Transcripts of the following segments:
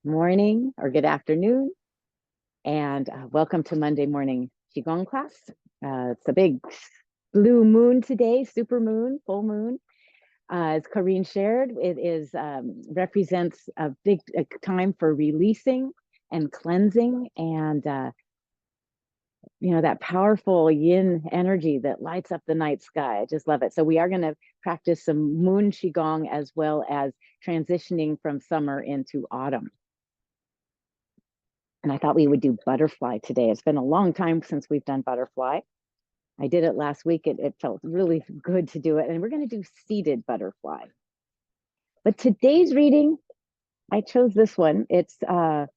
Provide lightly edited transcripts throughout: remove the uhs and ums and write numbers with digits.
morning or good afternoon, and welcome to Monday morning Qigong class. It's a big blue moon today, super moon, full moon. As Corrine shared, it is represents a big time for releasing and cleansing, and that powerful yin energy that lights up the night sky. I just love it. So we are going to practice some moon Qigong as well as transitioning from summer into autumn. And I thought we would do butterfly today. It's been a long time since we've done butterfly. I did it last week. It felt really good to do it. And we're going to do seated butterfly. But today's reading, I chose this one. It's The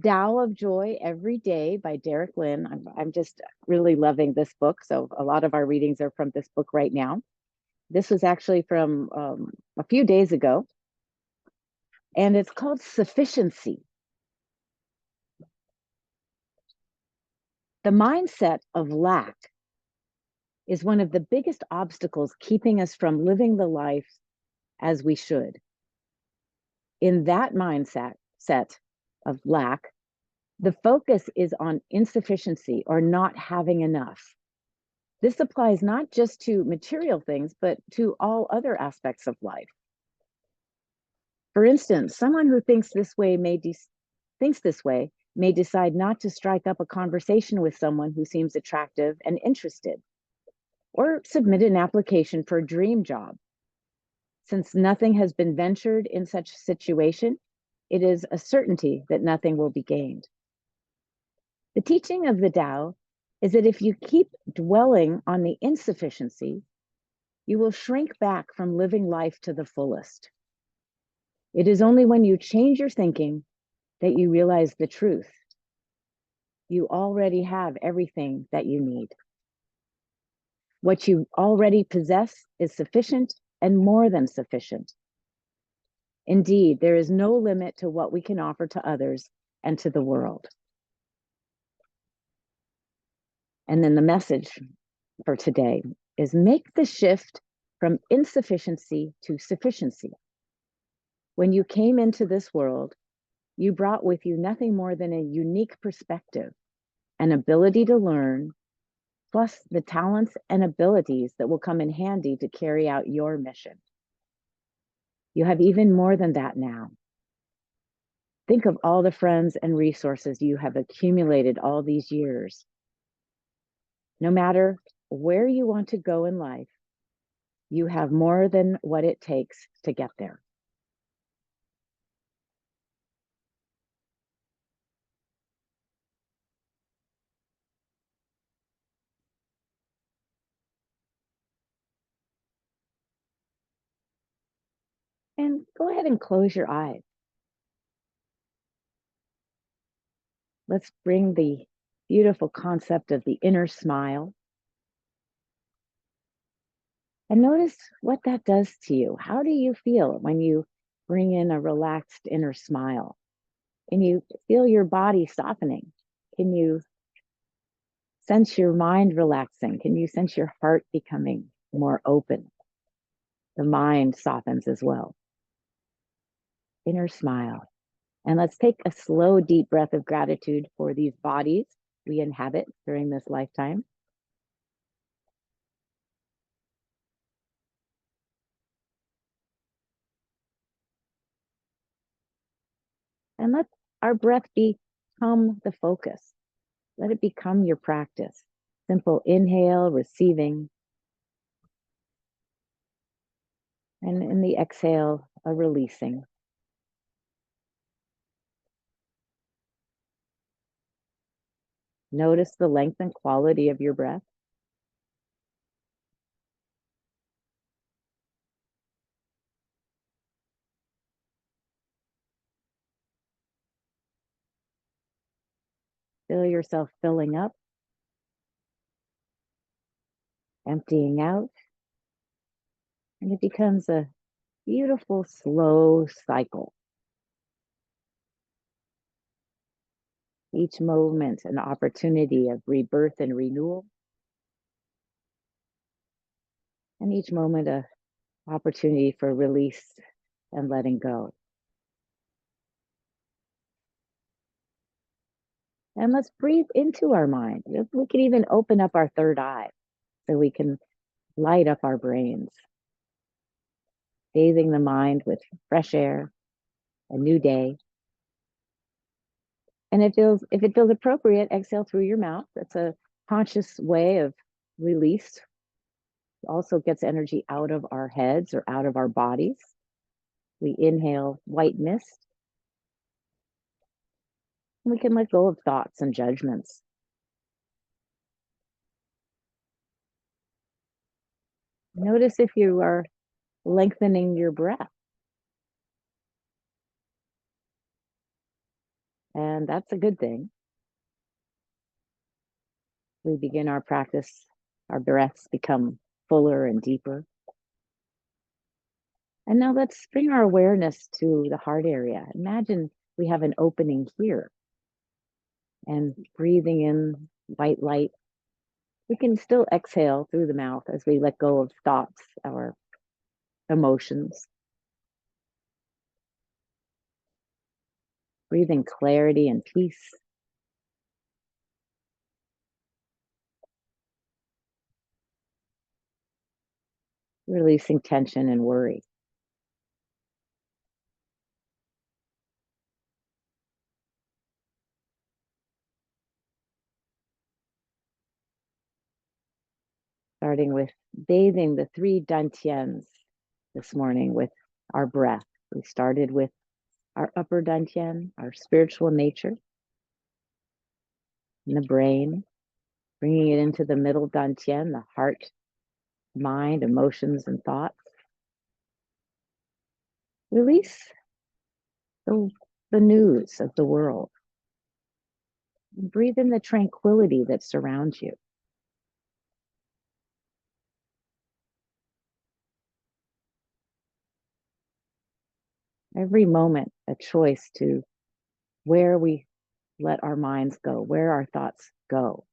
Tao of Joy Every Day by Derek Lin. I'm just really loving this book. So a lot of our readings are from this book right now. This was actually from a few days ago. And it's called Sufficiency. The mindset of lack is one of the biggest obstacles keeping us from living the life as we should. In that mindset of lack, the focus is on insufficiency or not having enough. This applies not just to material things, but to all other aspects of life. For instance, someone who thinks this way may decide not to strike up a conversation with someone who seems attractive and interested, or submit an application for a dream job. Since nothing has been ventured in such a situation, it is a certainty that nothing will be gained. The teaching of the Tao is that if you keep dwelling on the insufficiency, you will shrink back from living life to the fullest. It is only when you change your thinking that you realize the truth. You already have everything that you need. What you already possess is sufficient and more than sufficient. Indeed, there is no limit to what we can offer to others and to the world. And then the message for today is make the shift from insufficiency to sufficiency. When you came into this world, you brought with you nothing more than a unique perspective, an ability to learn, plus the talents and abilities that will come in handy to carry out your mission. You have even more than that now. Think of all the friends and resources you have accumulated all these years. No matter where you want to go in life, you have more than what it takes to get there. And go ahead and close your eyes. Let's bring the beautiful concept of the inner smile. And notice what that does to you. How do you feel when you bring in a relaxed inner smile? Can you feel your body softening? Can you sense your mind relaxing? Can you sense your heart becoming more open? The mind softens as well. Inner smile. And let's take a slow, deep breath of gratitude for these bodies we inhabit during this lifetime. And let our breath become the focus. Let it become your practice. Simple inhale, receiving. And in the exhale, a releasing. Notice the length and quality of your breath. Feel yourself filling up, emptying out, and it becomes a beautiful, slow cycle. Each moment an opportunity of rebirth and renewal, and each moment an opportunity for release and letting go. And let's breathe into our mind. We can even open up our third eye so we can light up our brains, bathing the mind with fresh air, a new day. And if it feels appropriate, exhale through your mouth. That's a conscious way of release. It also gets energy out of our heads or out of our bodies. We inhale white mist. And we can let go of thoughts and judgments. Notice if you are lengthening your breath. And that's a good thing. We begin our practice, our breaths become fuller and deeper. And now let's bring our awareness to the heart area. Imagine we have an opening here and breathing in white light. We can still exhale through the mouth as we let go of thoughts, our emotions. Breathing clarity and peace. Releasing tension and worry. Starting with bathing the three Dan Tiens this morning with our breath. We started with our upper Dan Tien, our spiritual nature, in the brain, bringing it into the middle Dan Tien, the heart, mind, emotions, and thoughts. Release the news of the world. And breathe in the tranquility that surrounds you. Every moment, a choice to where we let our minds go, where our thoughts go.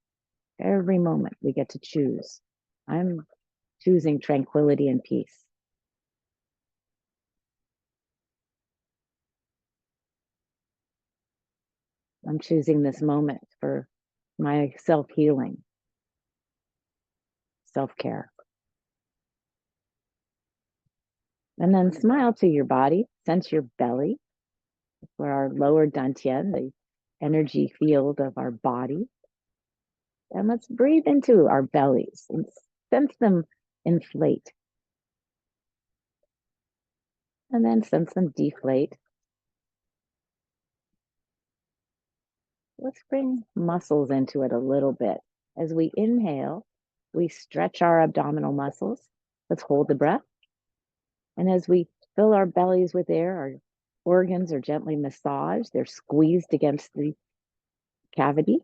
Every moment we get to choose. I'm choosing tranquility and peace. I'm choosing this moment for my self-healing, self-care. And then smile to your body, sense your belly, where our lower dantian, the energy field of our body. And let's breathe into our bellies and sense them inflate. And then sense them deflate. Let's bring muscles into it a little bit. As we inhale, we stretch our abdominal muscles. Let's hold the breath. And as we fill our bellies with air, our organs are gently massaged. They're squeezed against the cavity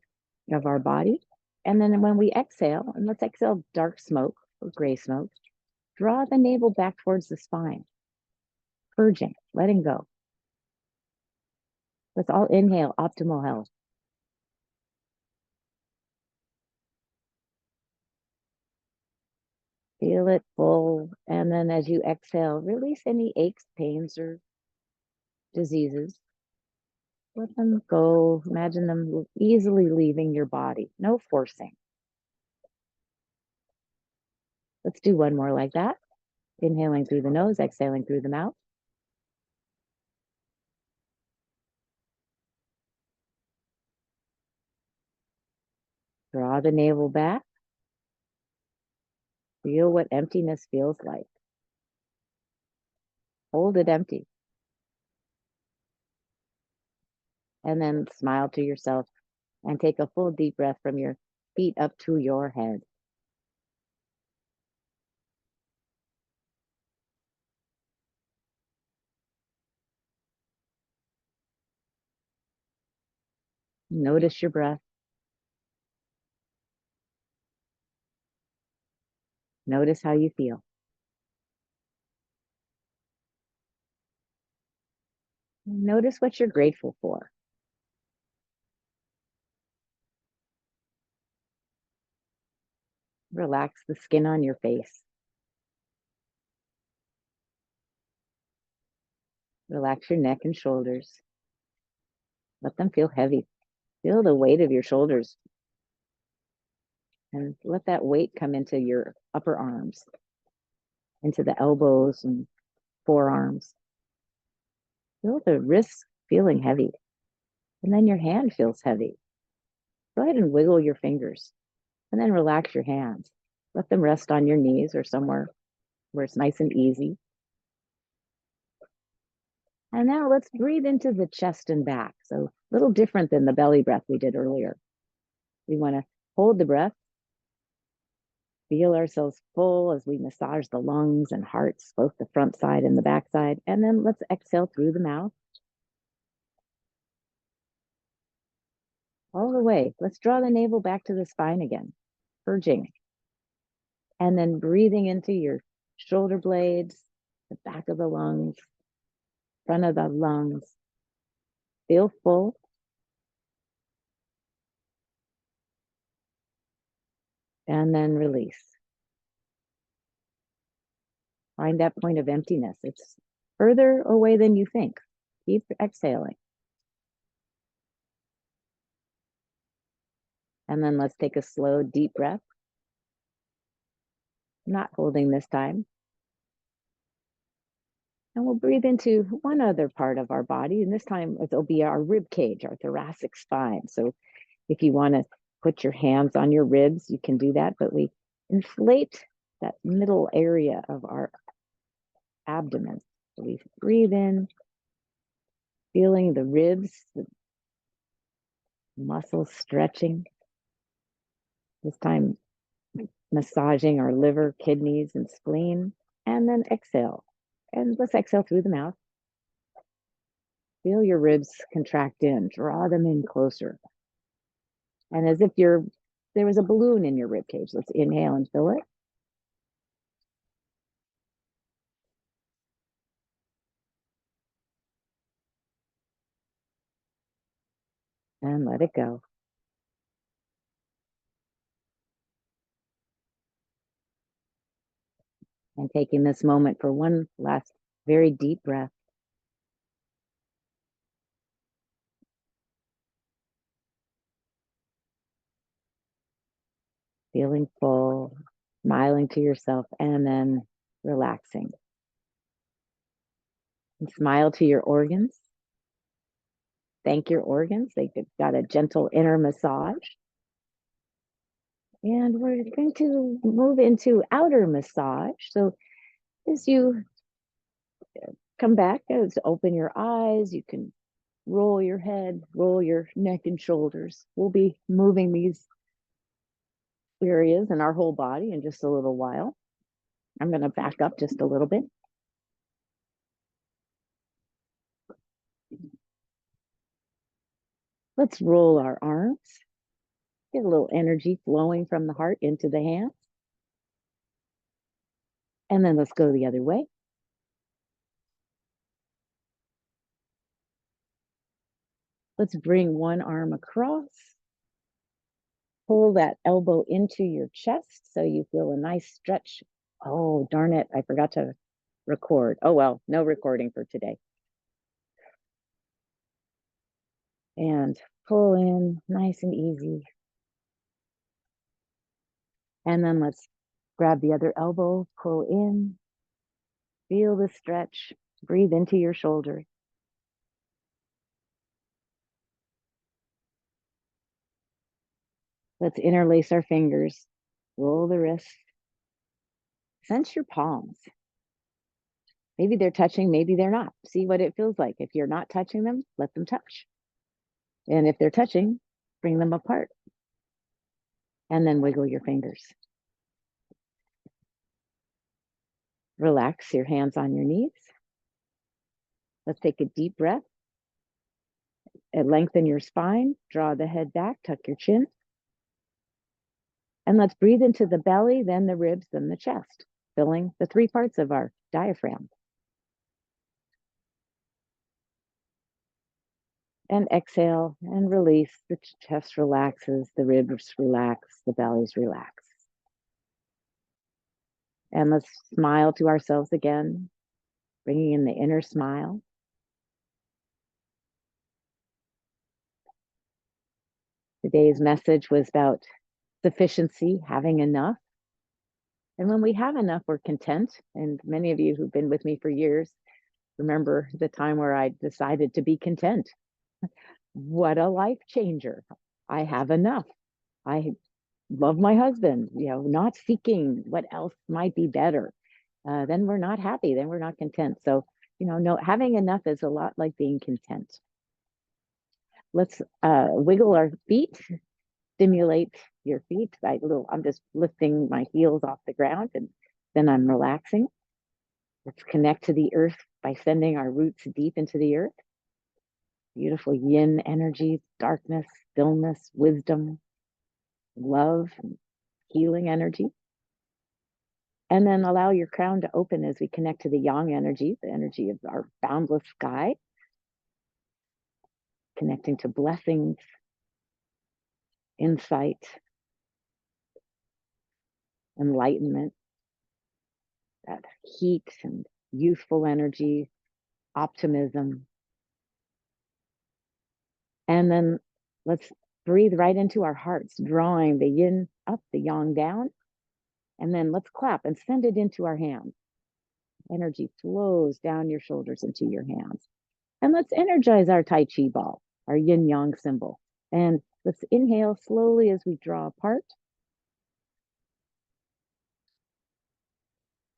of our body. And then when we exhale, and let's exhale dark smoke or gray smoke, draw the navel back towards the spine, purging, letting go. Let's all inhale optimal health. Feel it full. And then as you exhale, release any aches, pains, or diseases. Let them go. Imagine them easily leaving your body. No forcing. Let's do one more like that. Inhaling through the nose, exhaling through the mouth. Draw the navel back. Feel what emptiness feels like. Hold it empty. And then smile to yourself and take a full deep breath from your feet up to your head. Notice your breath. Notice how you feel. Notice what you're grateful for. Relax the skin on your face. Relax your neck and shoulders. Let them feel heavy. Feel the weight of your shoulders and let that weight come into your upper arms, into the elbows and forearms. Feel the wrists feeling heavy. And then your hand feels heavy. Go ahead and wiggle your fingers and then relax your hands. Let them rest on your knees or somewhere where it's nice and easy. And now let's breathe into the chest and back. So a little different than the belly breath we did earlier. We want to hold the breath, feel ourselves full as we massage the lungs and hearts, both the front side and the back side. And then let's exhale through the mouth. All the way. Let's draw the navel back to the spine again, purging. And then breathing into your shoulder blades, the back of the lungs, front of the lungs. Feel full. And then release. Find that point of emptiness. It's further away than you think. Keep exhaling. And then let's take a slow, deep breath. Not holding this time. And we'll breathe into one other part of our body. And this time it'll be our rib cage, our thoracic spine. So if you want to put your hands on your ribs, you can do that. But we inflate that middle area of our abdomen. So we breathe in, feeling the ribs, the muscles stretching. This time massaging our liver, kidneys, and spleen. And then exhale. And let's exhale through the mouth. Feel your ribs contract in, draw them in closer. And as if there was a balloon in your rib cage, let's inhale and fill it. And let it go. And taking this moment for one last very deep breath. Feeling full, smiling to yourself, and then relaxing. And smile to your organs. Thank your organs. They got a gentle inner massage. And we're going to move into outer massage. So as you come back, as open your eyes, you can roll your head, roll your neck and shoulders. We'll be moving these areas in our whole body in just a little while. I'm going to back up just a little bit. Let's roll our arms. Get a little energy flowing from the heart into the hands. And then let's go the other way. Let's bring one arm across. Pull that elbow into your chest so you feel a nice stretch. Oh, darn it. I forgot to record. Oh, well, no recording for today. And pull in nice and easy. And then let's grab the other elbow, pull in, feel the stretch, breathe into your shoulder. Let's interlace our fingers, roll the wrists, sense your palms. Maybe they're touching, maybe they're not. See what it feels like. If you're not touching them, let them touch. And if they're touching, bring them apart. And then wiggle your fingers. Relax your hands on your knees. Let's take a deep breath. And lengthen your spine, draw the head back, tuck your chin. And let's breathe into the belly, then the ribs, then the chest, filling the three parts of our diaphragm. And exhale and release. The chest relaxes, the ribs relax, the bellies relax. And let's smile to ourselves again, bringing in the inner smile. Today's message was about sufficiency, having enough. And when we have enough, we're content. And many of you who've been with me for years remember the time where I decided to be content. What a life changer. I have enough. I love my husband, not seeking what else might be better. Then we're not happy. Then we're not content. So, no, having enough is a lot like being content. Let's wiggle our feet, stimulate your feet. I'm just lifting my heels off the ground and then I'm relaxing. Let's connect to the earth by sending our roots deep into the earth. Beautiful yin energy, darkness, stillness, wisdom, love, and healing energy. And then allow your crown to open as we connect to the yang energy, the energy of our boundless sky, connecting to blessings, insight, enlightenment, that heat and youthful energy, optimism. And then let's breathe right into our hearts, drawing the yin up, the yang down. And then let's clap and send it into our hands. Energy flows down your shoulders into your hands. And let's energize our Tai Chi ball, our yin yang symbol. And let's inhale slowly as we draw apart.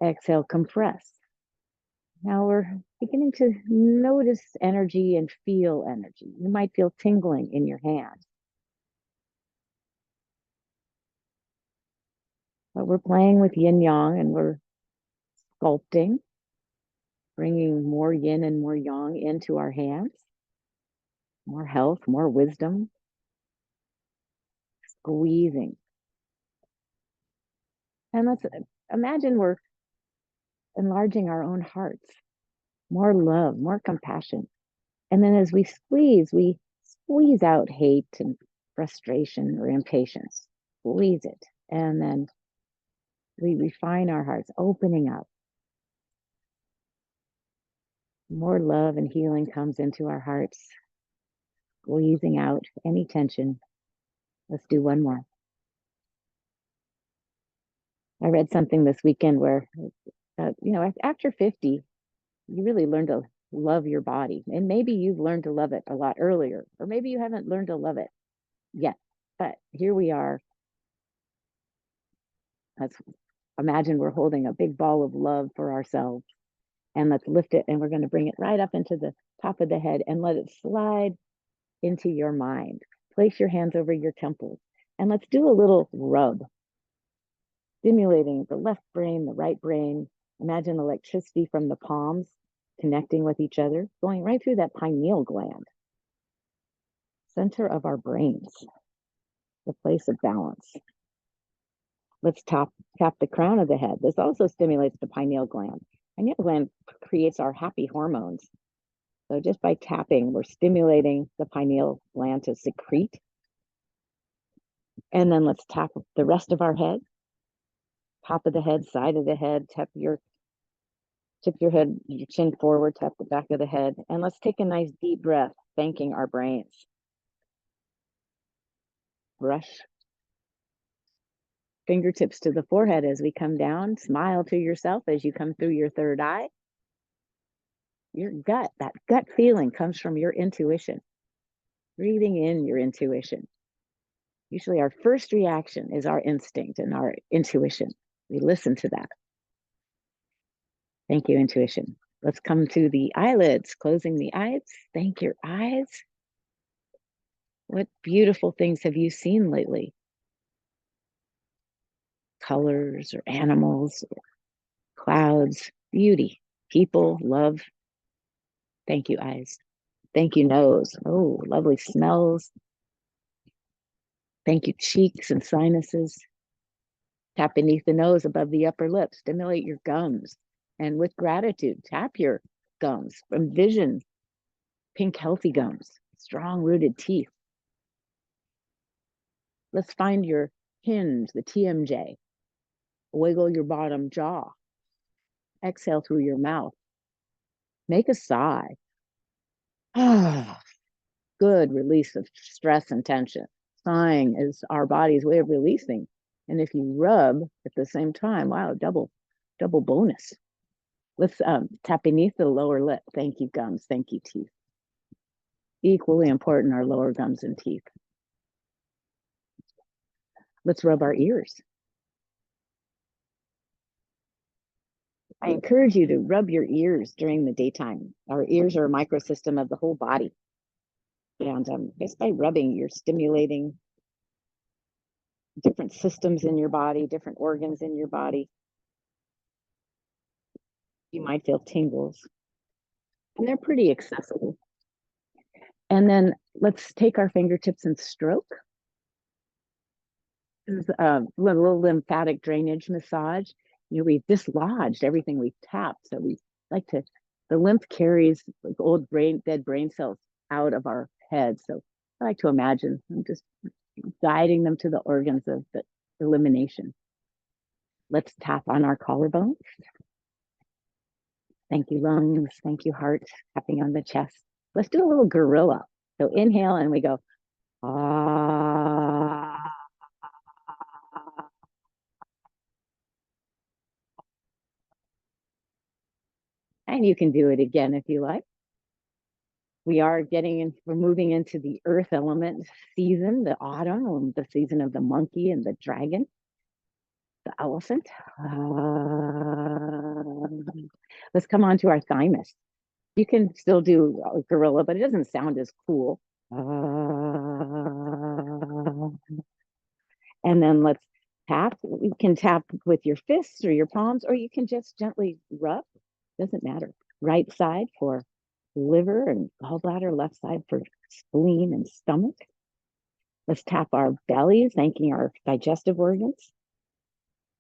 Exhale, compress. Now we're beginning to notice energy and feel energy. You might feel tingling in your hands. But we're playing with yin yang and we're sculpting, bringing more yin and more yang into our hands. More health, more wisdom. Squeezing. And let's imagine we're enlarging our own hearts. More love, more compassion. And then as we squeeze out hate and frustration or impatience. Squeeze it. And then we refine our hearts, opening up. More love and healing comes into our hearts, squeezing out any tension. Let's do one more. I read something this weekend where, after 50, you really learn to love your body. And maybe you've learned to love it a lot earlier, or maybe you haven't learned to love it yet. But here we are. Let's imagine we're holding a big ball of love for ourselves. And let's lift it and we're going to bring it right up into the top of the head and let it slide into your mind. Place your hands over your temples and let's do a little rub, stimulating the left brain, the right brain. Imagine electricity from the palms connecting with each other, going right through that pineal gland, center of our brains, the place of balance. Let's tap the crown of the head. This also stimulates the pineal gland. Pineal gland creates our happy hormones. So just by tapping, we're stimulating the pineal gland to secrete. And then let's tap the rest of our head. Top of the head, side of the head, tip your head, your chin forward, tap the back of the head. And let's take a nice deep breath, thanking our brains. Brush fingertips to the forehead as we come down. Smile to yourself as you come through your third eye. Your gut, that gut feeling comes from your intuition. Breathing in your intuition. Usually our first reaction is our instinct and our intuition. We listen to that. Thank you, intuition. Let's come to the eyelids, closing the eyes. Thank your eyes. What beautiful things have you seen lately? Colors or animals, or clouds, beauty, people, love. Thank you, eyes. Thank you, nose. Oh, lovely smells. Thank you, cheeks and sinuses. Tap beneath the nose above the upper lip. Stimulate your gums. And with gratitude, tap your gums. Envision pink, healthy gums, strong rooted teeth. Let's find your hinge, the TMJ. Wiggle your bottom jaw. Exhale through your mouth. Make a sigh. Ah, good release of stress and tension. sighing is our body's way of releasing. And if you rub at the same time, wow, double bonus. Let's tap beneath the lower lip. Thank you, gums. Thank you, teeth. Equally important, our lower gums and teeth. Let's rub our ears. I encourage you to rub your ears during the daytime. Our ears are a microsystem of the whole body. And just by rubbing, you're stimulating different systems in your body, different organs in your body. You might feel tingles. And they're pretty accessible. And then let's take our fingertips and stroke. This is a little lymphatic drainage massage. We've dislodged everything we've tapped. So we like to, the lymph carries like old dead brain cells out of our head. So I like to imagine I'm just guiding them to the organs of the elimination. Let's tap on our collarbones. Thank you, lungs. Thank you, heart. Tapping on the chest. Let's do a little gorilla. So inhale and we go, ah. And you can do it again if you like. We're moving into the earth element season, the autumn, the season of the monkey and the dragon, the elephant. Let's come on to our thymus. You can still do a gorilla, but it doesn't sound as cool. And then let's tap. You can tap with your fists or your palms, or you can just gently rub. Doesn't matter. Right side for liver and gallbladder, left side for spleen and stomach. Let's tap our bellies, thanking our digestive organs.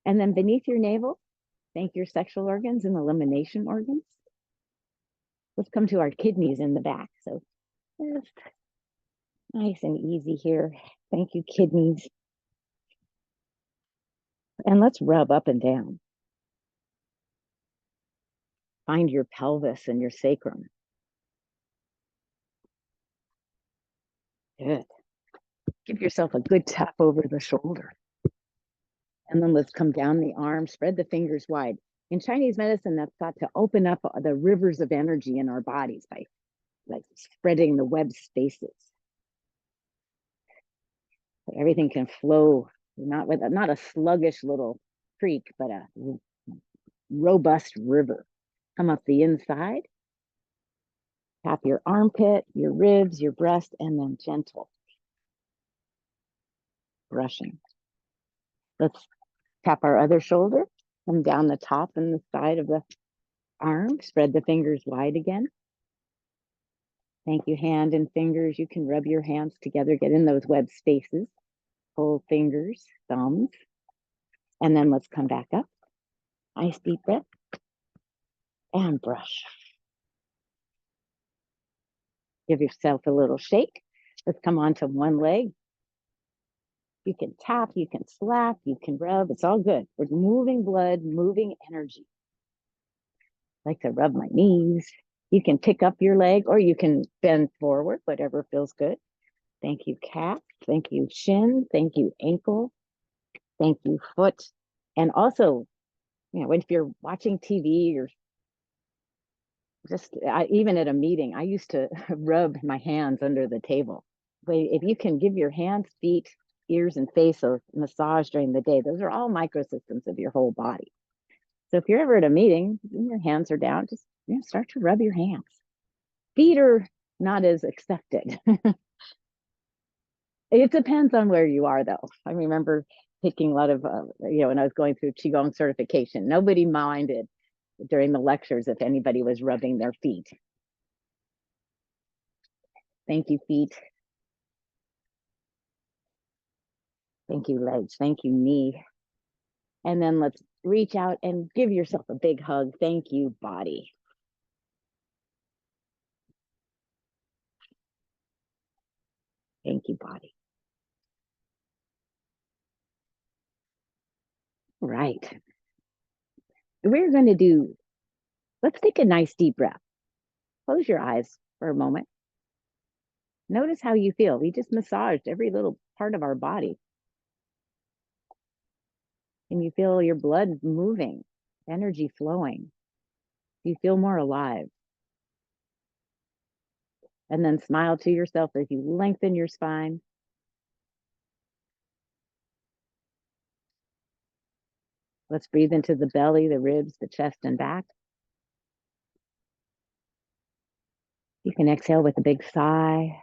And then beneath your navel, thank your sexual organs and elimination organs. Let's come to our kidneys in the back. So just nice and easy here. Thank you, kidneys. And let's rub up and down. Find your pelvis and your sacrum. Good. Give yourself a good tap over the shoulder. And then let's come down the arm, spread the fingers wide. In Chinese medicine, that's thought to open up the rivers of energy in our bodies by like spreading the web spaces. So everything can flow, not a sluggish little creek, but a robust river. Come up the inside, tap your armpit, your ribs, your breast, and then gentle brushing. Let's tap our other shoulder, come down the top and the side of the arm, spread the fingers wide again. Thank you, hand and fingers. You can rub your hands together, get in those web spaces, pull fingers, thumbs, and then let's come back up. Nice deep breath and brush. Give yourself a little shake. Let's come on to one leg. You can tap, you can slap, you can rub. It's all good. We're moving blood, moving energy. I like to rub my knees. You can pick up your leg or you can bend forward, whatever feels good. Thank you, calf. Thank you, shin. Thank you, ankle. Thank you, foot. And also, if you're watching TV or even at a meeting, I used to rub my hands under the table. But if you can give your hands, feet, ears, and face a massage during the day, those are all microsystems of your whole body. So if you're ever at a meeting, your hands are down, just start to rub your hands. Feet are not as accepted. It depends on where you are, though. I remember taking a lot of, when I was going through Qigong certification, nobody minded during the lectures if anybody was rubbing their feet. Thank you, feet. Thank you, legs. Thank you, knee. And then let's reach out and give yourself a big hug. Thank you, body. Thank you, body. Right. We're going to let's take a nice deep breath. Close your eyes for a moment. Notice how you feel. We just massaged every little part of our body. Can you feel your blood moving, energy flowing? Do you feel more alive? And then smile to yourself as you lengthen your spine. Let's breathe into the belly, the ribs, the chest, and back. You can exhale with a big sigh.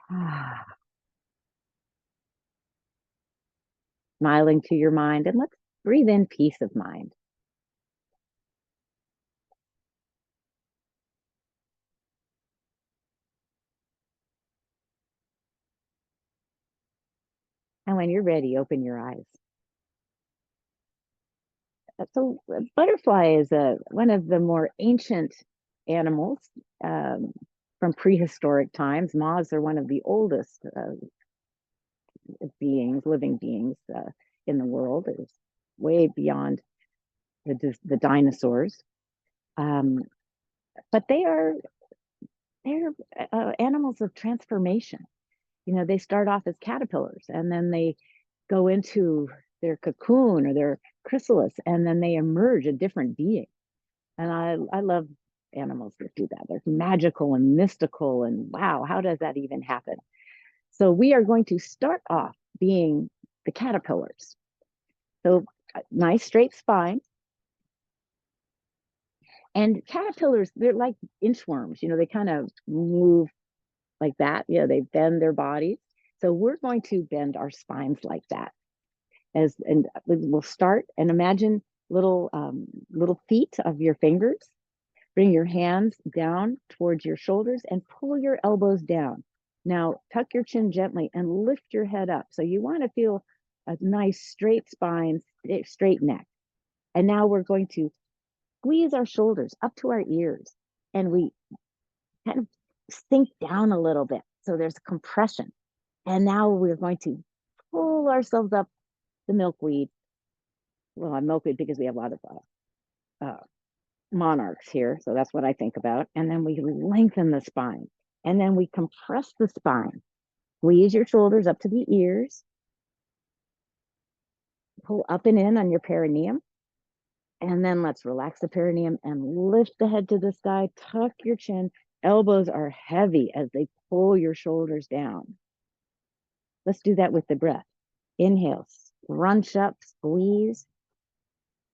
Smiling to your mind, and let's breathe in peace of mind. And when you're ready, open your eyes. So, a butterfly is one of the more ancient animals um, from prehistoric times. Moths are one of the oldest living beings in the world. It's way beyond the dinosaurs. Um, but they're animals of transformation. You know, they start off as caterpillars and then they go into their cocoon or their chrysalis, and then they emerge a different being. And I love animals that do that. They're magical and mystical, and wow, how does that even happen? So we are going to start off being the caterpillars. So nice straight spine. And caterpillars, they're like inchworms, you know, they kind of move like that. You know, they bend their bodies. So we're going to bend our spines like that. And we'll start and imagine little feet of your fingers. Bring your hands down towards your shoulders and pull your elbows down. Now tuck your chin gently and lift your head up. So you want to feel a nice straight spine, straight neck. And now we're going to squeeze our shoulders up to our ears, and we kind of sink down a little bit. So there's compression. And now we're going to pull ourselves up the milkweed. Well, I'm milkweed because we have a lot of uh, monarchs here. So that's what I think about. And then we lengthen the spine. And then we compress the spine. Squeeze your shoulders up to the ears. Pull up and in on your perineum. And then let's relax the perineum and lift the head to the sky. Tuck your chin. Elbows are heavy as they pull your shoulders down. Let's do that with the breath. Inhale, scrunch up, squeeze.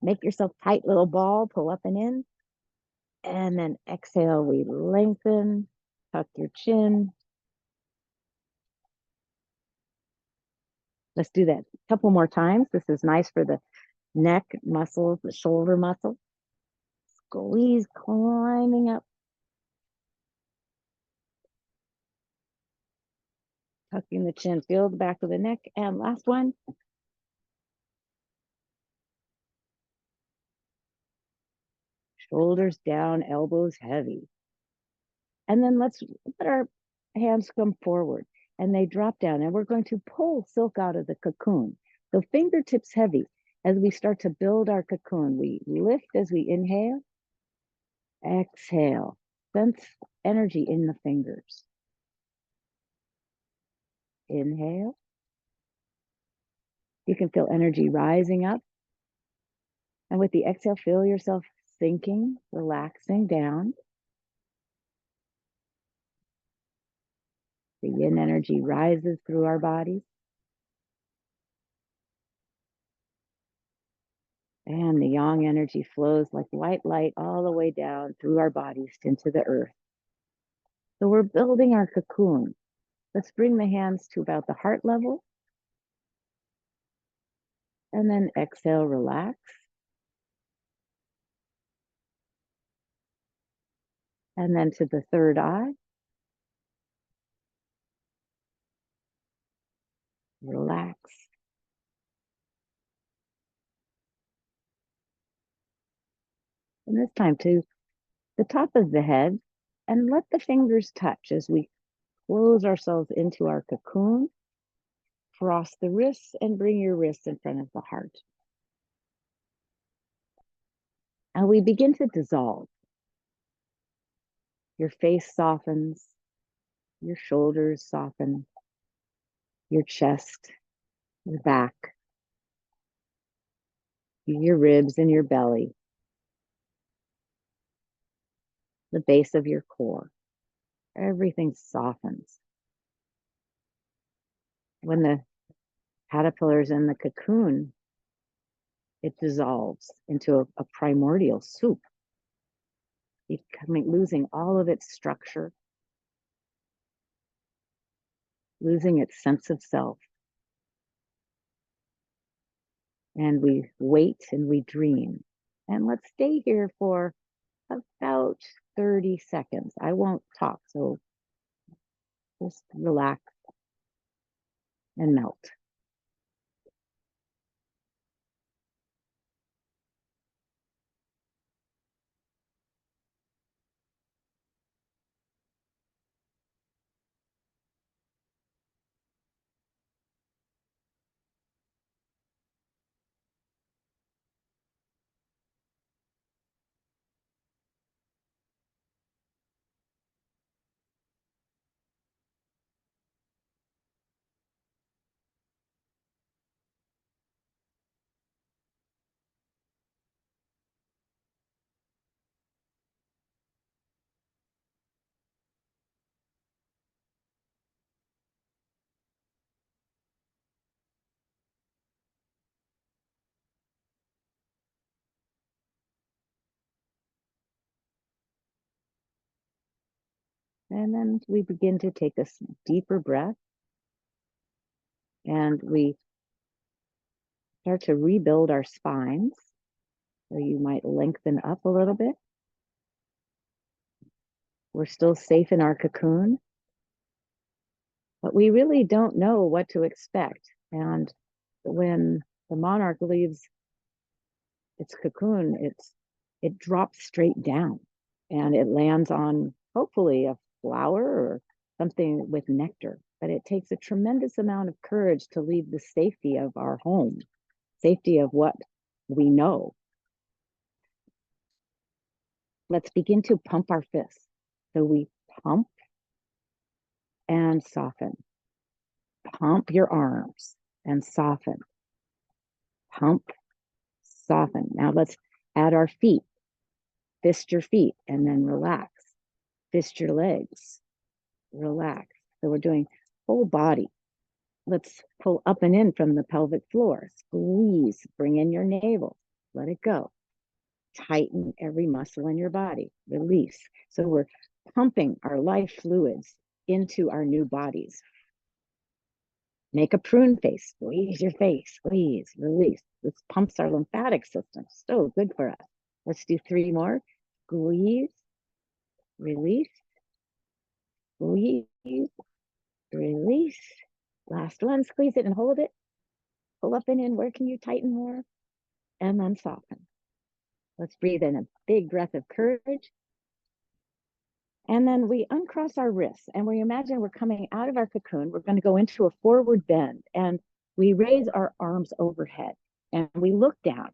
Make yourself tight little ball, pull up and in. And then exhale, we lengthen, tuck your chin. Let's do that a couple more times. This is nice for the neck muscles, the shoulder muscle. Squeeze, climbing up. Tucking the chin, feel the back of the neck. And last one. Shoulders down, elbows heavy. And then let's let our hands come forward and they drop down. And we're going to pull silk out of the cocoon. So fingertips heavy. As we start to build our cocoon, we lift as we inhale, exhale. Sense energy in the fingers. Inhale. You can feel energy rising up. And with the exhale, feel yourself sinking, relaxing down. The yin energy rises through our bodies. And the yang energy flows like white light all the way down through our bodies into the earth. So we're building our cocoon. Let's bring the hands to about the heart level. And then exhale, relax. And then to the third eye. Relax. And this time to the top of the head, and let the fingers touch as we close ourselves into our cocoon. Cross the wrists and bring your wrists in front of the heart. And we begin to dissolve. Your face softens, your shoulders soften, your chest your back, your ribs and your belly, the base of your core. Everything softens. When the caterpillar's in the cocoon, it dissolves into a primordial soup, losing all of its structure, losing its sense of self. And we wait and we dream. And let's stay here for about 30 seconds. I won't talk, so just relax and melt. And then we begin to take a deeper breath, and we start to rebuild our spines. So you might lengthen up a little bit. We're still safe in our cocoon, but we really don't know what to expect. And when the monarch leaves its cocoon, it drops straight down and it lands on hopefully a flower or something with nectar. But it takes a tremendous amount of courage to leave the safety of our home, safety of what we know. Let's begin to pump our fists. So we pump and soften. Pump your arms and soften. Pump, soften. Now let's add our feet. Fist your feet and then relax. Fist your legs. Relax. So we're doing whole body. Let's pull up and in from the pelvic floor. Squeeze. Bring in your navel. Let it go. Tighten every muscle in your body. Release. So we're pumping our life fluids into our new bodies. Make a prune face. Squeeze your face. Squeeze. Release. This pumps our lymphatic system. So good for us. Let's do 3 more. Squeeze. Release. Squeeze. Release. Last one. Squeeze it and hold it. Pull up and in. Where can you tighten more? And then soften. Let's breathe in a big breath of courage. And then we uncross our wrists and we imagine we're coming out of our cocoon. We're going to go into a forward bend and we raise our arms overhead and we look down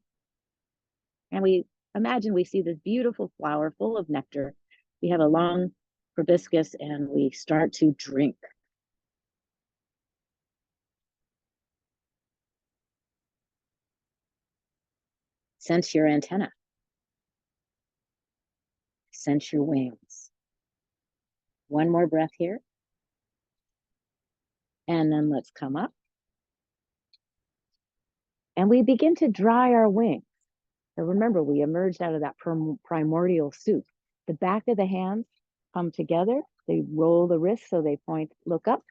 and we imagine we see this beautiful flower full of nectar. We have a long proboscis and we start to drink. Sense your antenna. Sense your wings. One more breath here. And then let's come up. And we begin to dry our wings. So remember, we emerged out of that primordial soup. The back of the hands come together. They roll the wrists so they point, look up.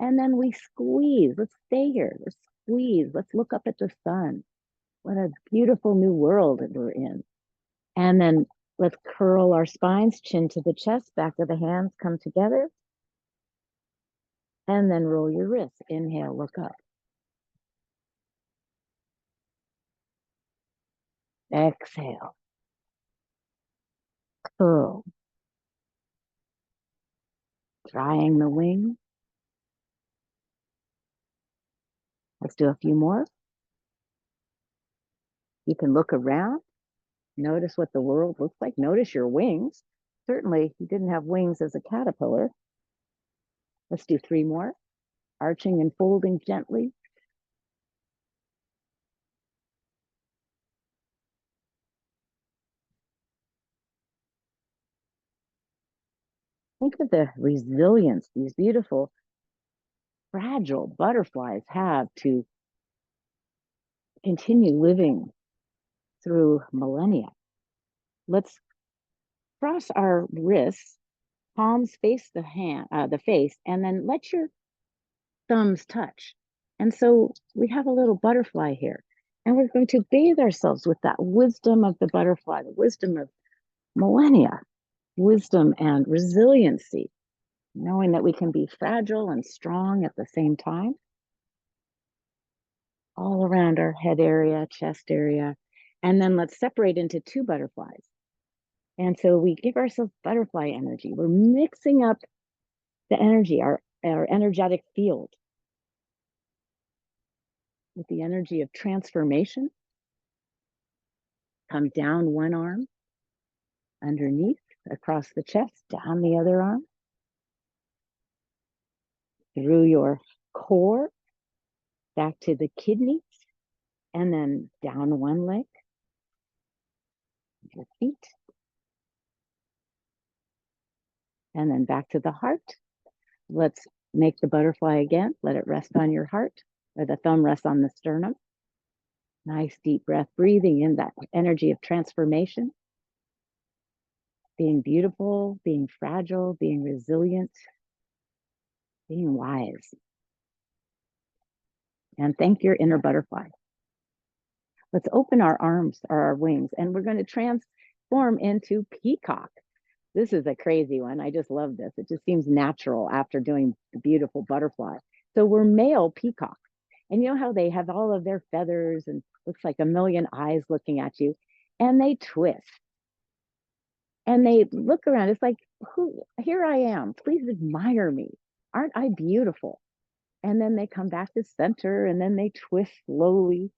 And then we squeeze. Let's stay here. Let's squeeze. Let's look up at the sun. What a beautiful new world that we're in. And then let's curl our spines, chin to the chest, back of the hands come together. And then roll your wrists. Inhale, look up. Exhale. Curl. Drying the wing. Let's do a few more. You can look around. Notice what the world looks like. Notice your wings. Certainly, you didn't have wings as a caterpillar. Let's do 3 more. Arching and folding gently. Think of the resilience these beautiful, fragile butterflies have to continue living through millennia. Let's cross our wrists, palms face the face, and then let your thumbs touch. And so we have a little butterfly here, and we're going to bathe ourselves with that wisdom of the butterfly, the wisdom of millennia, wisdom and resiliency, knowing that we can be fragile and strong at the same time, all around our head area, chest area. And then let's separate into two butterflies. And so we give ourselves butterfly energy. We're mixing up the energy, our energetic field, with the energy of transformation. Come down one arm, underneath, across the chest, down the other arm, through your core, back to the kidneys, and then down one leg, your feet, and then back to the heart. Let's make the butterfly again. Let it rest on your heart, or the thumb rests on the sternum. Nice deep breath, breathing in that energy of transformation, being beautiful, being fragile, being resilient, being wise. And thank your inner butterfly. Let's open our arms or our wings, and we're going to transform into peacock. This is a crazy one. I just love this. It just seems natural after doing the beautiful butterfly. So we're male peacock. And you know how they have all of their feathers and looks like a million eyes looking at you, and they twist and they look around. It's like, here I am. Please admire me. Aren't I beautiful? And then they come back to center, and then they twist slowly.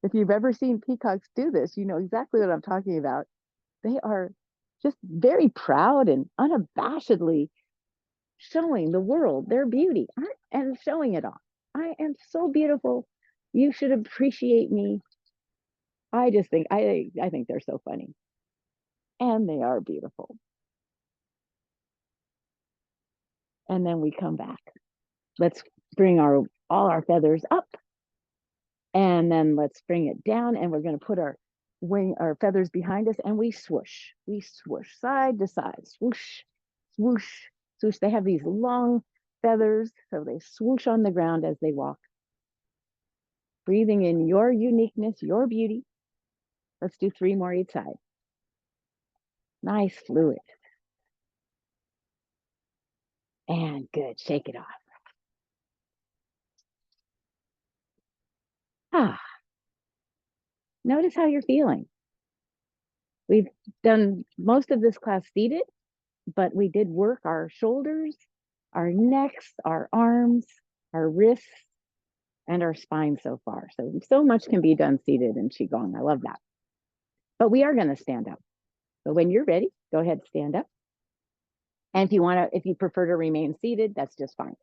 If you've ever seen peacocks do this, you know exactly what I'm talking about. They are just very proud and unabashedly showing the world their beauty and showing it off. I am so beautiful. You should appreciate me. I just think I think they're so funny. And they are beautiful. And then we come back. Let's bring all our feathers up. And then let's bring it down, and we're going to put our feathers behind us, and we swoosh side to side, swoosh, swoosh, swoosh. They have these long feathers, so they swoosh on the ground as they walk. Breathing in your uniqueness, your beauty. Let's do 3 more each side. Nice fluid. And good, shake it off. Ah, notice how you're feeling. We've done most of this class seated, but we did work our shoulders, our necks, our arms, our wrists, and our spine so far. So much can be done seated in Qigong. I love that. But we are going to stand up. So when you're ready, go ahead, stand up. And if you prefer to remain seated, that's just fine.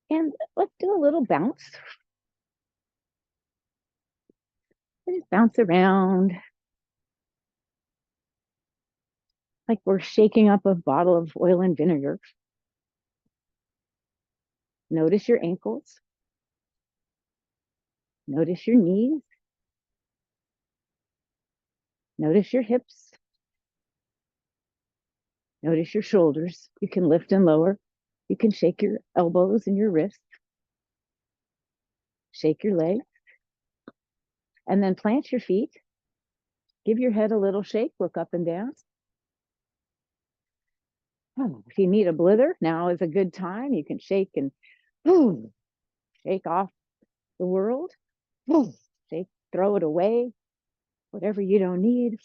And let's do a little bounce. Just bounce around like we're shaking up a bottle of oil and vinegar. Notice your ankles. Notice your knees. Notice your hips. Notice your shoulders. You can lift and lower. You can shake your elbows and your wrists. Shake your legs. And then plant your feet. Give your head a little shake. Look up and down. Oh, if you need a blither, now is a good time. You can shake and shake off the world. Shake, throw it away. Whatever you don't need.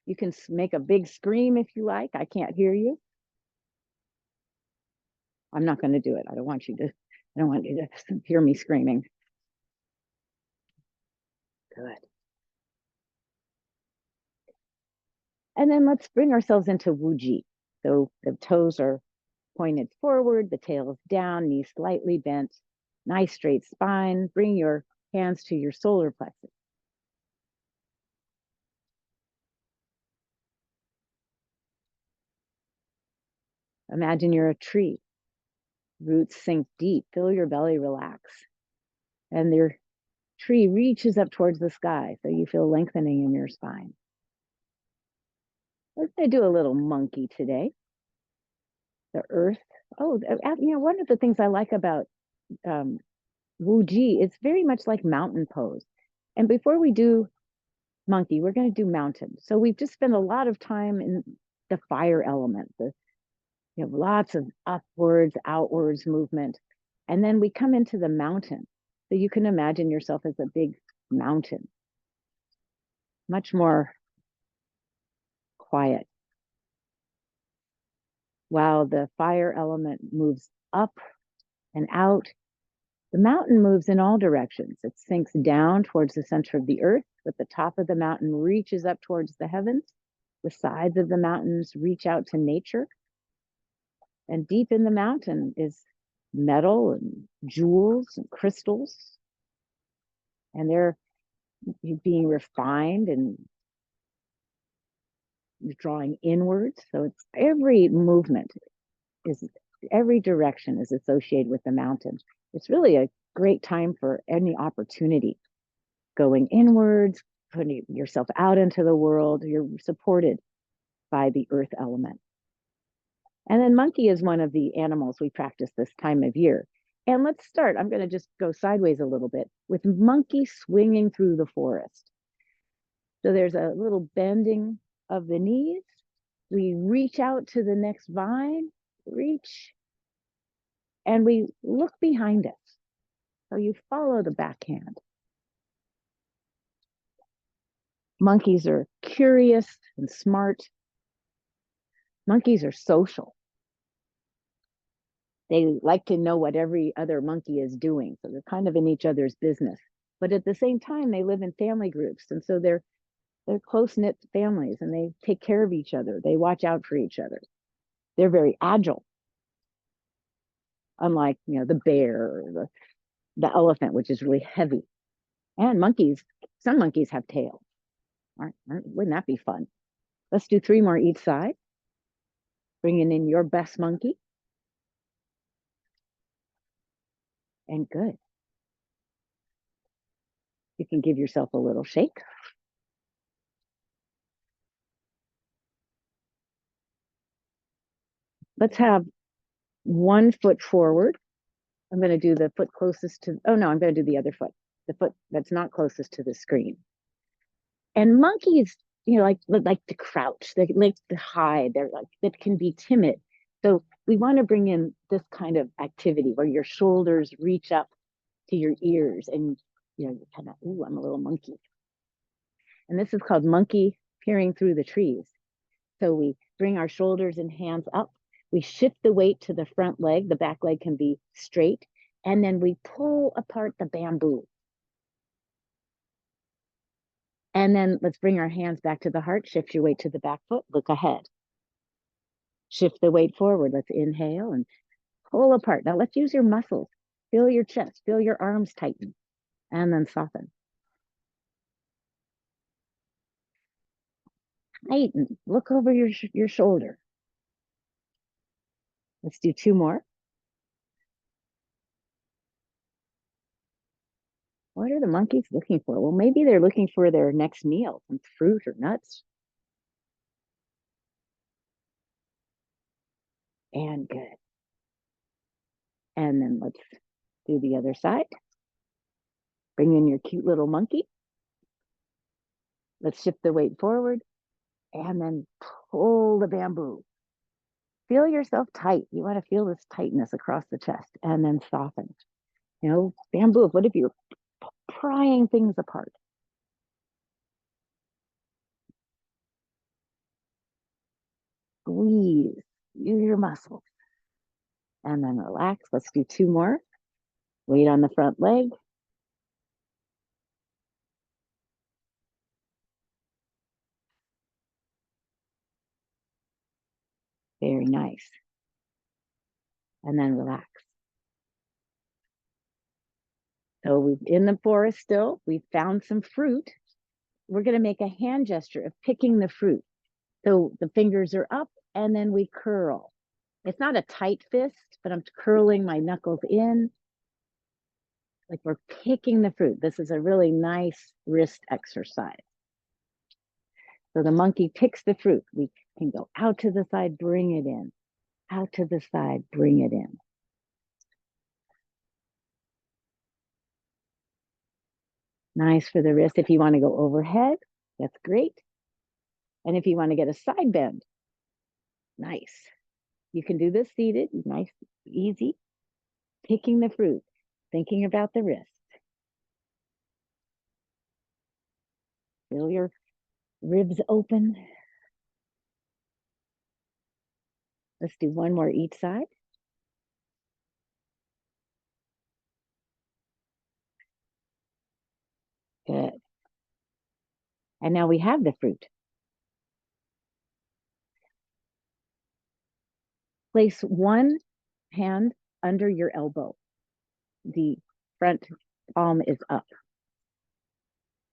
You can make a big scream if you like. I can't hear you. I'm not going to do it. I don't want you to hear me screaming. Good. And then let's bring ourselves into Wuji. So the toes are pointed forward, the tail is down, knees slightly bent, nice straight spine. Bring your hands to your solar plexus. Imagine you're a tree. Roots sink deep, feel your belly relax. And your tree reaches up towards the sky, so you feel lengthening in your spine. Let's do a little monkey today. The earth. Oh, one of the things I like about Wu Ji, it's very much like mountain pose. And before we do monkey, we're going to do mountain. So we've just spent a lot of time in the fire element. You have lots of upwards, outwards movement. And then we come into the mountain. So you can imagine yourself as a big mountain, much more quiet. While the fire element moves up and out, the mountain moves in all directions. It sinks down towards the center of the earth, but the top of the mountain reaches up towards the heavens. The sides of the mountains reach out to nature. And deep in the mountain is metal and jewels and crystals. And they're being refined and drawing inwards. So it's every movement every direction is associated with the mountain. It's really a great time for any opportunity. Going inwards, putting yourself out into the world, you're supported by the earth element. And then monkey is one of the animals we practice this time of year. And let's start. I'm going to just go sideways a little bit with monkey swinging through the forest. So there's a little bending of the knees. We reach out to the next vine, reach, and we look behind us. So you follow the backhand. Monkeys are curious and smart. Monkeys are social. They like to know what every other monkey is doing. So they're kind of in each other's business. But at the same time, they live in family groups. And so they're close-knit families and they take care of each other. They watch out for each other. They're very agile. Unlike, the bear or the elephant, which is really heavy. And some monkeys have tails. Wouldn't that be fun? Let's do 3 more each side. Bringing in your best monkey. And good. You can give yourself a little shake. Let's have 1 foot forward. I'm going to do the foot closest to, I'm going to do the other foot, the foot that's not closest to the screen. And monkeys, like to crouch, they like to hide, they're like, that can be timid. So we want to bring in this kind of activity where your shoulders reach up to your ears and, you're kind of, ooh, I'm a little monkey. And this is called monkey peering through the trees. So we bring our shoulders and hands up. We shift the weight to the front leg. The back leg can be straight. And then we pull apart the bamboo. And then let's bring our hands back to the heart. Shift your weight to the back foot. Look ahead. Shift the weight forward. Let's inhale and pull apart. Now let's use your muscles. Feel your chest. Feel your arms tighten. And then soften. Tighten. Look over your shoulder. Let's do 2 more. What are the monkeys looking for? Well, maybe they're looking for their next meal, some fruit or nuts. And good. And then let's do the other side. Bring in your cute little monkey. Let's shift the weight forward and then pull the bamboo. Feel yourself tight. You want to feel this tightness across the chest and then soften. Bamboo, what if you're prying things apart? Squeeze, use your muscles. And then relax. Let's do 2 more. Weight on the front leg. Very nice. And then relax. So we're in the forest still. We found some fruit. We're going to make a hand gesture of picking the fruit. So the fingers are up and then we curl. It's not a tight fist, but I'm curling my knuckles in like we're picking the fruit. This is a really nice wrist exercise. So the monkey picks the fruit. We can go out to the side, bring it in. Out to the side, bring it in. Nice for the wrist. If you want to go overhead, that's great. And if you want to get a side bend, nice. You can do this seated, nice, easy. Picking the fruit, thinking about the wrist. Feel your ribs open. Let's do one more each side. Good. And now we have the fruit. Place one hand under your elbow. The front palm is up.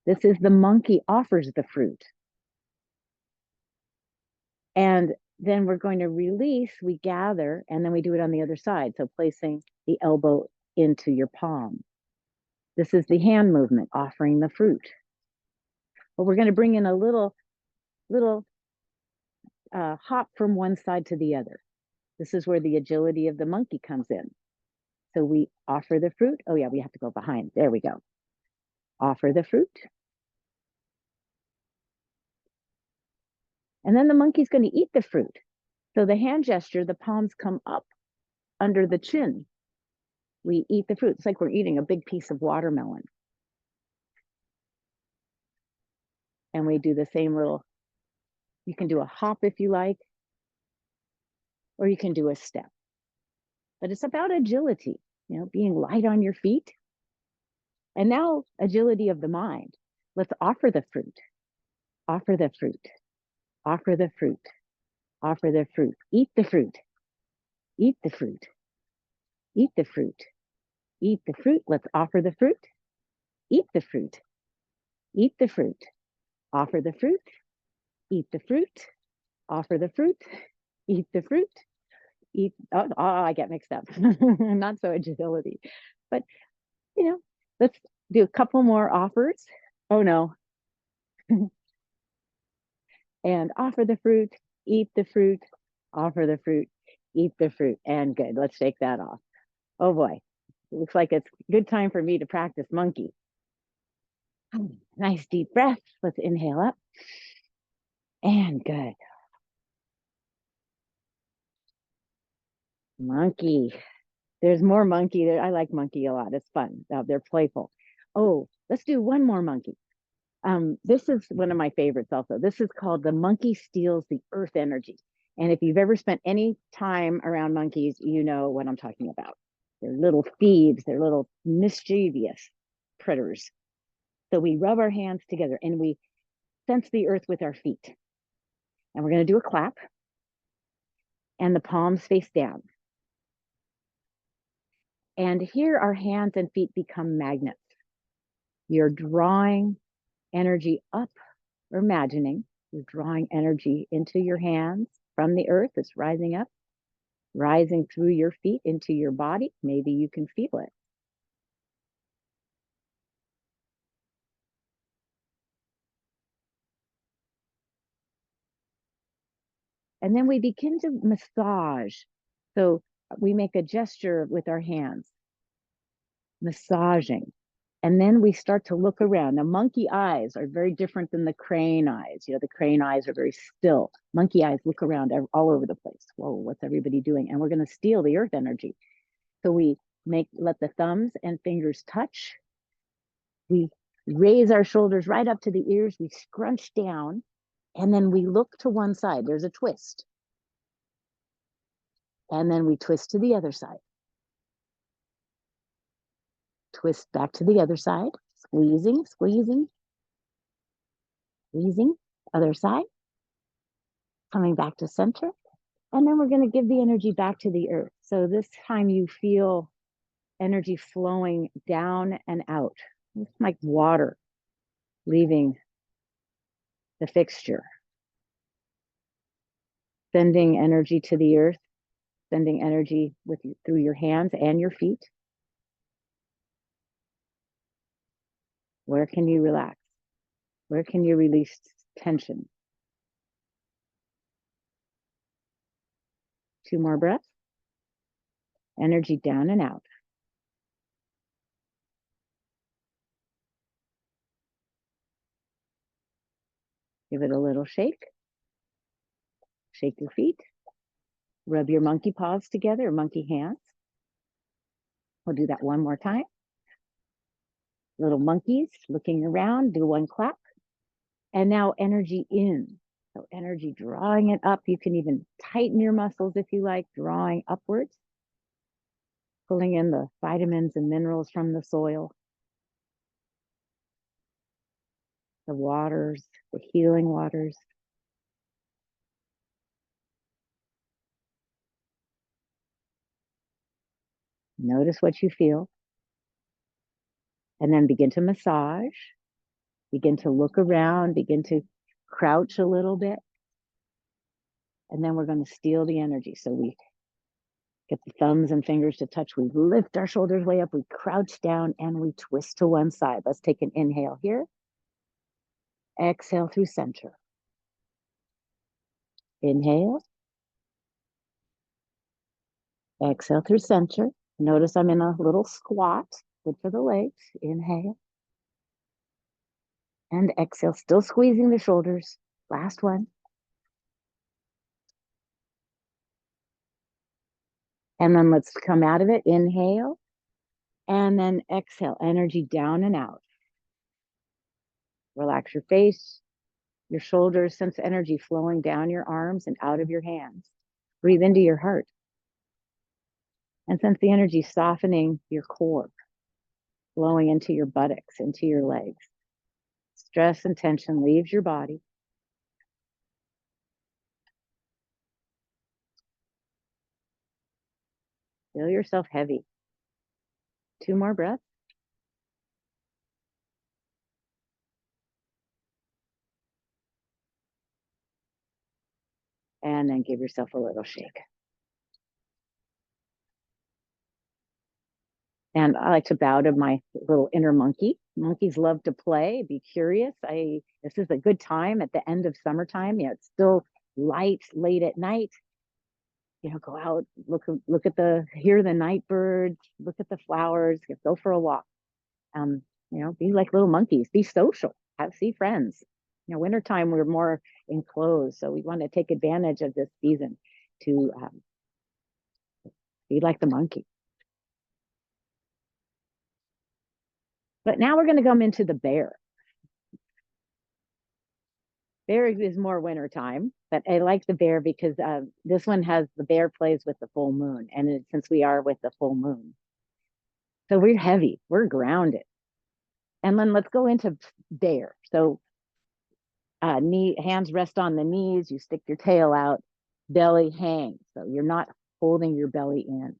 This is the monkey offers the fruit. And then we're going to release, we gather, and then we do it on the other side. So placing the elbow into your palm. This is the hand movement, offering the fruit. But we're going to bring in a little hop from one side to the other. This is where the agility of the monkey comes in. So we offer the fruit. Oh yeah, we have to go behind. There we go. Offer the fruit. And then the monkey's going to eat the fruit. So the hand gesture, the palms come up under the chin. We eat the fruit. It's like we're eating a big piece of watermelon. And we do the same little, you can do a hop if you like, or you can do a step. But it's about agility, you know, being light on your feet. And now agility of the mind. Let's offer the fruit. Offer the fruit. Offer the fruit. Offer the fruit. Eat the fruit. Eat the fruit. Eat the fruit. Eat the fruit. Let's offer the fruit. Eat the fruit. Eat the fruit. Offer the fruit. Eat the fruit. Offer the fruit. Eat the fruit. Eat. Oh, I get mixed up. Not so agility, but you know, let's do a couple more offers. Oh no. And offer the fruit. Eat the fruit. Offer the fruit. Eat the fruit. And good. Let's shake that off. Oh boy. It looks like it's a good time for me to practice monkey. Nice deep breath. Let's inhale up. And good. Monkey. There's more monkey there. I like monkey a lot. It's fun. They're playful. Oh, let's do one more monkey. This is one of my favorites also. This is called the monkey steals the earth energy. And if you've ever spent any time around monkeys, you know what I'm talking about. They're little thieves. They're little mischievous critters. So we rub our hands together and we sense the earth with our feet. And we're going to do a clap. And the palms face down. And here our hands and feet become magnets. You're drawing energy up, or imagining you're drawing energy into your hands from the earth. It's rising up, rising through your feet into your body. Maybe you can feel it. And then we begin to massage. So we make a gesture with our hands, massaging. And then we start to look around. Now, monkey eyes are very different than the crane eyes. You know, the crane eyes are very still. Monkey eyes look around all over the place. Whoa, what's everybody doing? And we're going to steal the earth energy. So we let the thumbs and fingers touch. We raise our shoulders right up to the ears. We scrunch down. And then we look to one side. There's a twist. And then we twist to the other side. Twist back to the other side. Squeezing, squeezing, squeezing. Other side. Coming back to center. And then we're going to give the energy back to the earth. So this time you feel energy flowing down and out. It's like water leaving the fixture, sending energy to the earth, sending energy through your hands and your feet. Where can you relax? Where can you release tension? 2 more breaths. Energy down and out. Give it a little shake. Shake your feet. Rub your monkey paws together, or monkey hands. We'll do that one more time. Little monkeys looking around, do 1 clap. And now energy in. So energy drawing it up. You can even tighten your muscles if you like, drawing upwards. Pulling in the vitamins and minerals from the soil. The waters, the healing waters. Notice what you feel. And then begin to massage. Begin to look around. Begin to crouch a little bit. And then we're going to steal the energy. So we get the thumbs and fingers to touch. We lift our shoulders way up. We crouch down and we twist to one side. Let's take an inhale here. Exhale through center. Inhale. Exhale through center. Notice I'm in a little squat. Good for the legs. Inhale. And exhale, still squeezing the shoulders. Last one. And then let's come out of it. Inhale. And then exhale. Energy down and out. Relax your face, your shoulders. Sense energy flowing down your arms and out of your hands. Breathe into your heart. And sense the energy softening your core, flowing into your buttocks, into your legs. Stress and tension leaves your body. Feel yourself heavy. 2 more breaths. And then give yourself a little shake. And I like to bow to my little inner monkey. Monkeys love to play, be curious. This is a good time at the end of summertime. It's still light, late at night. Go out, look at hear the night birds, look at the flowers, go for a walk. Be like little monkeys, be social, see friends. Wintertime, we're more enclosed. So we want to take advantage of this season to be like the monkey. But now we're going to come into the bear. Bear is more wintertime, but I like the bear because this one the bear plays with the full moon. And since we are with the full moon, so we're heavy, we're grounded. And then let's go into bear. So hands rest on the knees, you stick your tail out, belly hangs. So you're not holding your belly in.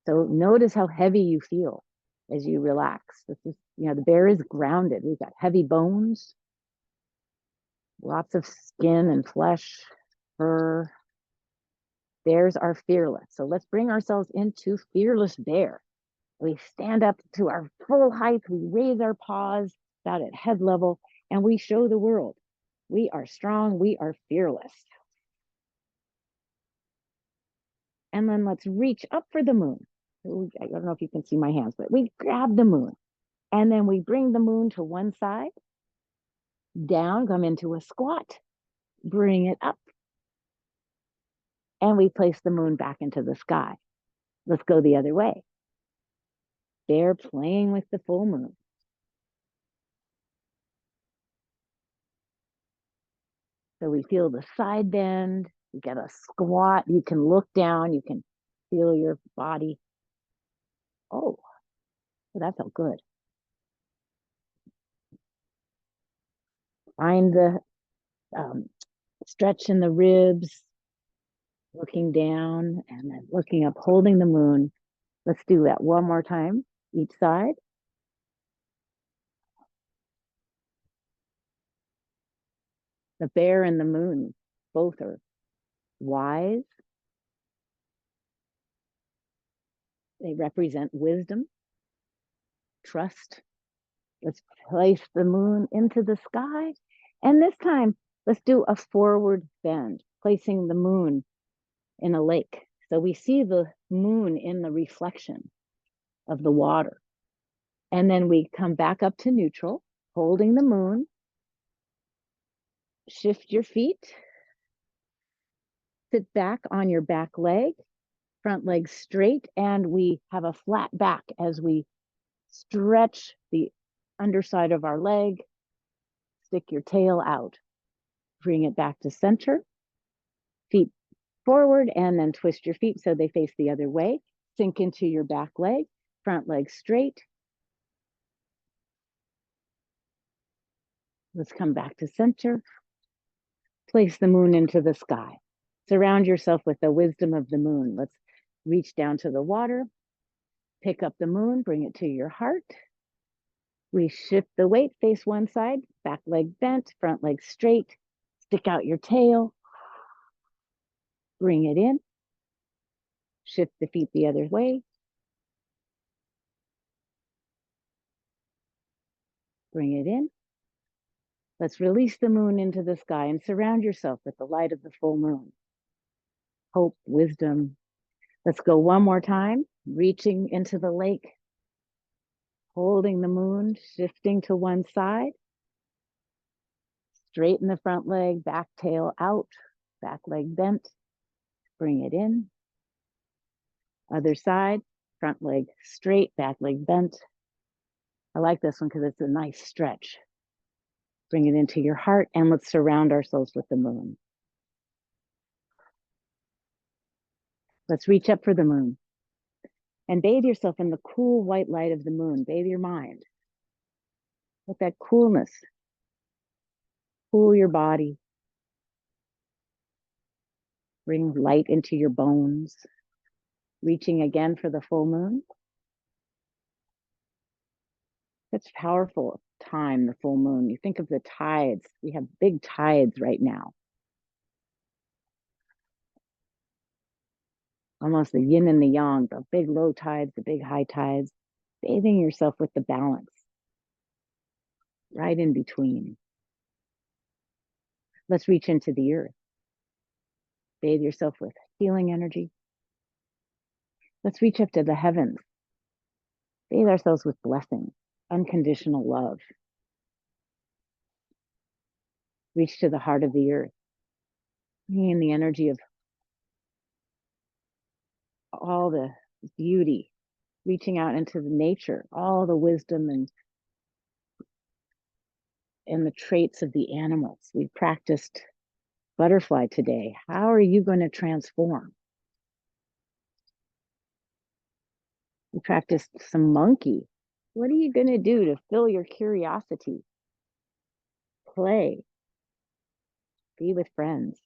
So notice how heavy you feel as you relax. This is, the bear is grounded. We've got heavy bones, lots of skin and flesh, fur. Bears are fearless. So let's bring ourselves into fearless bear. We stand up to our full height. We raise our paws about at head level, and we show the world we are strong. We are fearless. And then let's reach up for the moon. I don't know if you can see my hands, but we grab the moon. And then we bring the moon to one side, down, come into a squat, bring it up. And we place the moon back into the sky. Let's go the other way. Bear playing with the full moon. So we feel the side bend. You get a squat. You can look down. You can feel your body. Oh, that felt good. Find the stretch in the ribs. looking down and then looking up, holding the moon. Let's do that one more time, each side. The bear and the moon, both are wise. They represent wisdom, trust. Let's place the moon into the sky. And this time, let's do a forward bend, placing the moon in a lake. So we see the moon in the reflection of the water. And then we come back up to neutral, holding the moon. Shift your feet. Sit back on your back leg, front leg straight, and we have a flat back as we stretch the underside of our leg. Stick your tail out. Bring it back to center. Feet forward, and then twist your feet so they face the other way. Sink into your back leg, front leg straight. Let's come back to center. Place the moon into the sky. Surround yourself with the wisdom of the moon. Let's reach down to the water, pick up the moon, bring it to your heart. We shift the weight, face one side, back leg bent, front leg straight. Stick out your tail. Bring it in. Shift the feet the other way. Bring it in. Let's release the moon into the sky and surround yourself with the light of the full moon. Hope, wisdom. Let's go one more time, reaching into the lake, holding the moon, shifting to one side. Straighten the front leg, back tail out, back leg bent. Bring it in. Other side, front leg straight, back leg bent. I like this one because it's a nice stretch. Bring it into your heart, and let's surround ourselves with the moon. Let's reach up for the moon and bathe yourself in the cool white light of the moon. Bathe your mind with that coolness. Cool your body. Bring light into your bones. Reaching again for the full moon. It's powerful time, the full moon. You think of the tides. We have big tides right now. Almost the yin and the yang, the big low tides, the big high tides. Bathing yourself with the balance. Right in between. Let's reach into the earth. Bathe yourself with healing energy. Let's reach up to the heavens. Bathe ourselves with blessing, unconditional love. Reach to the heart of the earth. Bringing in the energy of all the beauty, reaching out into the nature, all the wisdom and the traits of the animals. We practiced butterfly today. How are you going to transform? We practiced some monkey. What are you going to do to fill your curiosity? Play. Be with friends.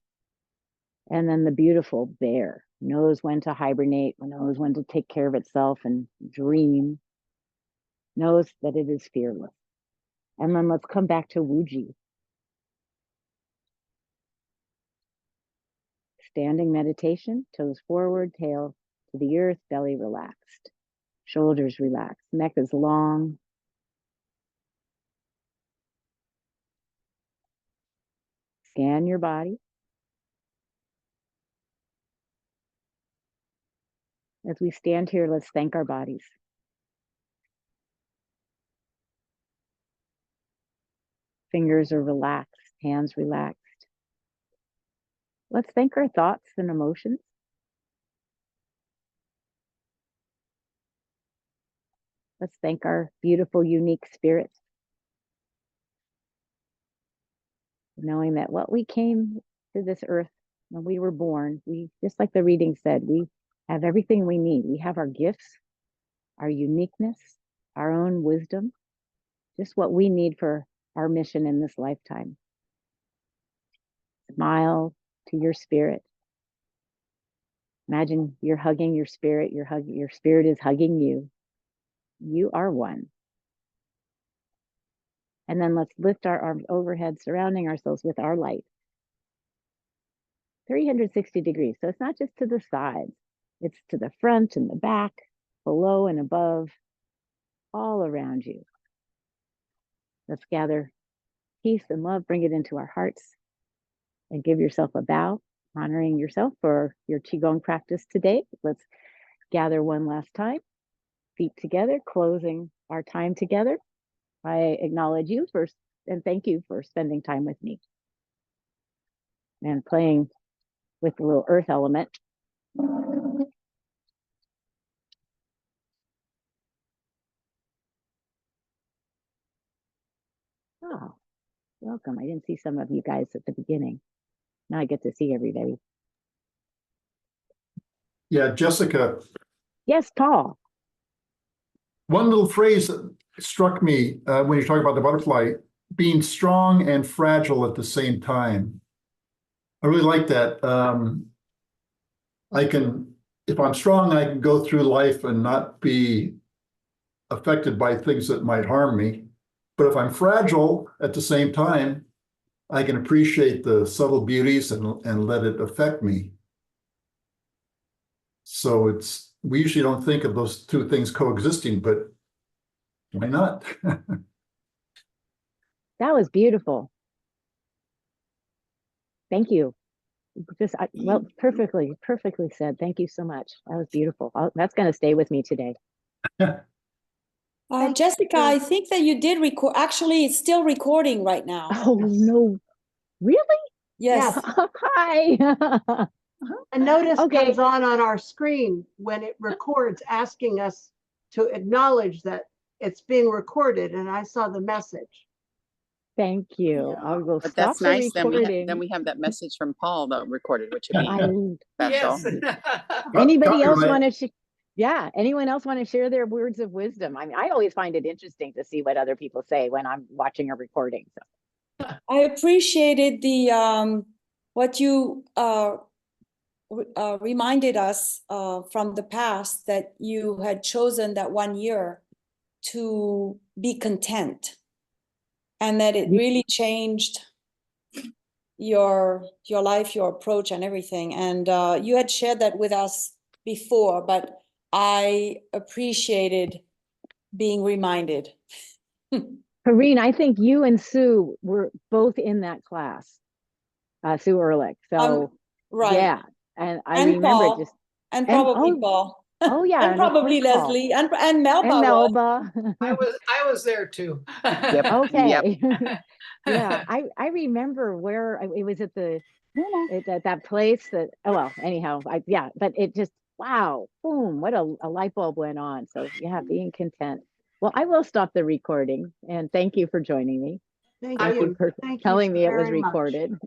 And then the beautiful bear knows when to hibernate, knows when to take care of itself and dream, knows that it is fearless. And then let's come back to Wuji. Standing meditation, toes forward, tail to the earth, belly relaxed, shoulders relaxed, neck is long. Scan your body. As we stand here, let's thank our bodies. Fingers are relaxed, hands relaxed. Let's thank our thoughts and emotions. Let's thank our beautiful, unique spirits. Knowing that what we came to this earth when we were born, we, just like the reading said, we have everything we need. We have our gifts, our uniqueness, our own wisdom, just what we need for our mission in this lifetime. Smile to your spirit. Imagine you're hugging your spirit. Your spirit is hugging you. You are one. And then let's lift our arms overhead, surrounding ourselves with our light. 360 degrees. So it's not just to the sides, it's to the front and the back, below and above, all around you. Let's gather peace and love, bring it into our hearts, and give yourself a bow, honoring yourself for your Qigong practice today. Let's gather one last time, feet together, closing our time together. I acknowledge you first and thank you for spending time with me and playing with the little earth element. Oh, welcome. I didn't see some of you guys at the beginning. Now I get to see everybody. Yeah, Jessica. Yes, Paul. One little phrase that struck me when you're talking about the butterfly, being strong and fragile at the same time. I really like that. If I'm strong, I can go through life and not be affected by things that might harm me. But if I'm fragile at the same time, I can appreciate the subtle beauties and let it affect me. So we usually don't think of those two things coexisting, but why not? That was beautiful. Thank you. Well, perfectly said. Thank you so much. That was beautiful. That's going to stay with me today. Jessica, I think that you did record. Actually, it's still recording right now. Oh, no. Really? Yes. Hi. A notice comes on our screen when it records, asking us to acknowledge that it's being recorded, and I saw the message. Thank you. Yeah. I will But stop that's the nice. recording. Then we have that message from Paul that recorded, which would be special. Yes. Anybody else want to? Yeah. Anyone else want to share their words of wisdom? I mean, I always find it interesting to see what other people say when I'm watching a recording. So I appreciated the what you reminded us from the past, that you had chosen that 1 year to be content, and that it really changed your life, your approach, and everything. And you had shared that with us before, but I appreciated being reminded. Karine, I think you and Sue were both in that class, Sue Ehrlich. So right. Yeah. And I remember Paul, it just. And probably Paul. Oh yeah. And probably Leslie Paul. and Melba. And Melba. I was there too. Yep. Okay. Yep. Yeah. I remember where it was at that place that, oh well, anyhow, but it just, wow, boom, what a light bulb went on. So yeah, being content. Well, I will stop the recording, and thank you for joining me. Thank Thank you you for Thank telling you me it was very much. recorded.